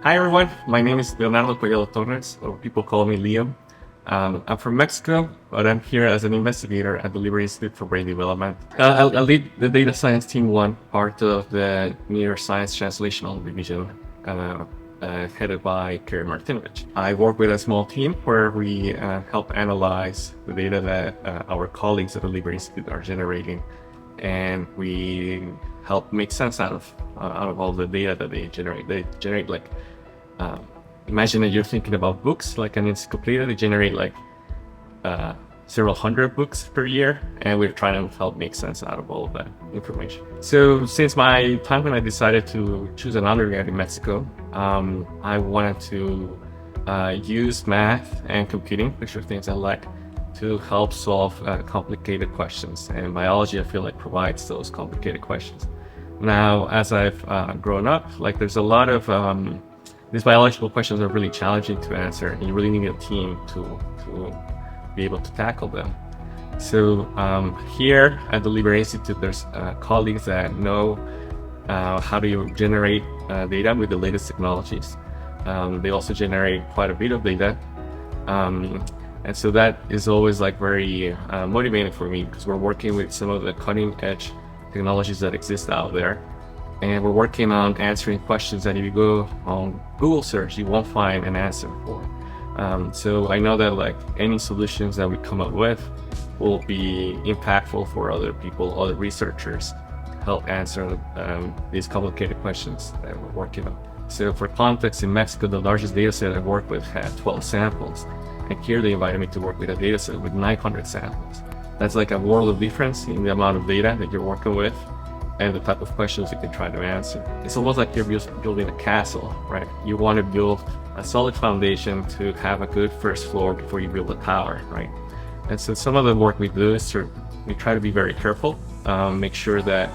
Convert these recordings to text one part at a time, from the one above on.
Hi everyone, my name is Leonardo Torres, or people call me Leo. I'm from Mexico, but I'm here as an investigator at the Libre Institute for Brain Development. I lead the data science team one, part of the neuroscience translational division, headed by Kerry Martinovich. I work with a small team where we help analyze the data that our colleagues at the Libre Institute are generating, and we help make sense out of all the data that they generate. They generate imagine that you're thinking about books, like an encyclopedia. They generate several hundred books per year, and we're trying to help make sense out of all of that information. So since my time when I decided to choose an undergrad in Mexico, I wanted to use math and computing, which are things I like, to help solve complicated questions. And biology, I feel like, provides those complicated questions. Now, as I've grown up, there's a lot of these biological questions are really challenging to answer, and you really need a team to be able to tackle them. So here at the Libre Institute, there's colleagues that know how to generate data with the latest technologies. They also generate quite a bit of data. And so that is always very motivating for me, because we're working with some of the cutting edge technologies that exist out there. And we're working on answering questions that if you go on Google search, you won't find an answer for. So I know that any solutions that we come up with will be impactful for other people, other researchers, to help answer these complicated questions that we're working on. So for context, in Mexico, the largest data set I worked with had 12 samples. And here they invited me to work with a data set with 900 samples. That's a world of difference in the amount of data that you're working with and the type of questions you can try to answer. It's almost like you're building a castle, right? You want to build a solid foundation to have a good first floor before you build a tower, right? And so some of the work we do is we try to be very careful, make sure that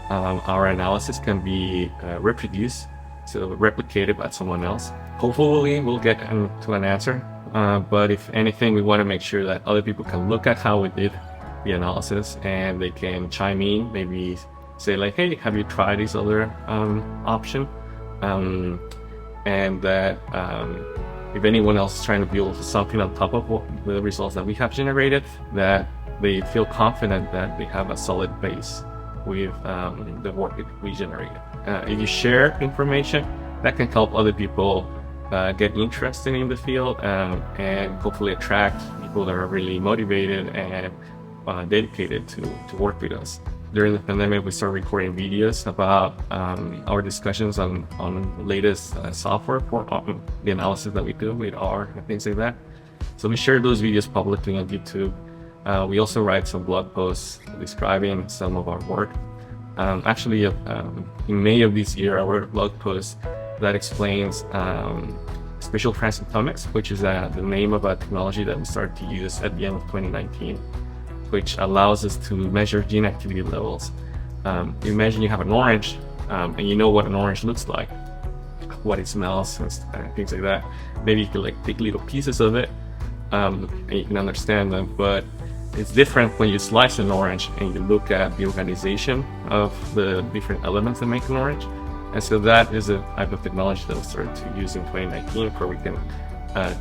our analysis can be reproduced, so replicated by someone else. Hopefully we'll get to an answer, but if anything, we want to make sure that other people can look at how we did the analysis and they can chime in, maybe say hey, have you tried this other option? And that if anyone else is trying to build something on top of the results that we have generated, that they feel confident that they have a solid base with the work that we generated. If you share information, that can help other people get interested in the field and hopefully attract people that are really motivated and dedicated to work with us. During the pandemic, we started recording videos about our discussions on the latest software for the analysis that we do with R and things like that. So we share those videos publicly on YouTube. We also write some blog posts describing some of our work. Actually, in May of this year, I wrote a blog post that explains spatial transcriptomics, which is the name of a technology that we started to use at the end of 2019. Which allows us to measure gene activity levels. Imagine you have an orange, and you know what an orange looks like, what it smells, and things like that. Maybe you can take little pieces of it, and you can understand them. But it's different when you slice an orange and you look at the organization of the different elements that make an orange. And so that is a type of technology that we started to use in 2019, where we can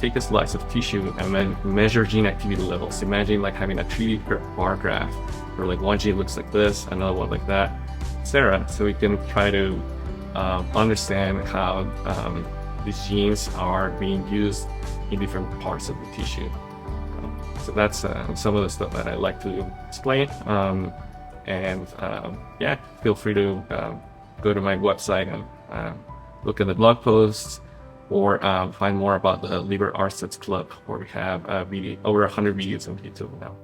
take a slice of tissue and then measure gene activity levels. Imagine having a 3D bar graph where one gene looks like this, another one like that, etc. So we can try to understand how these genes are being used in different parts of the tissue. So that's some of the stuff that I like to explain. Yeah, feel free to go to my website and look at the blog posts, or find more about the Libre Arts Club, where we have over 100 videos on YouTube now.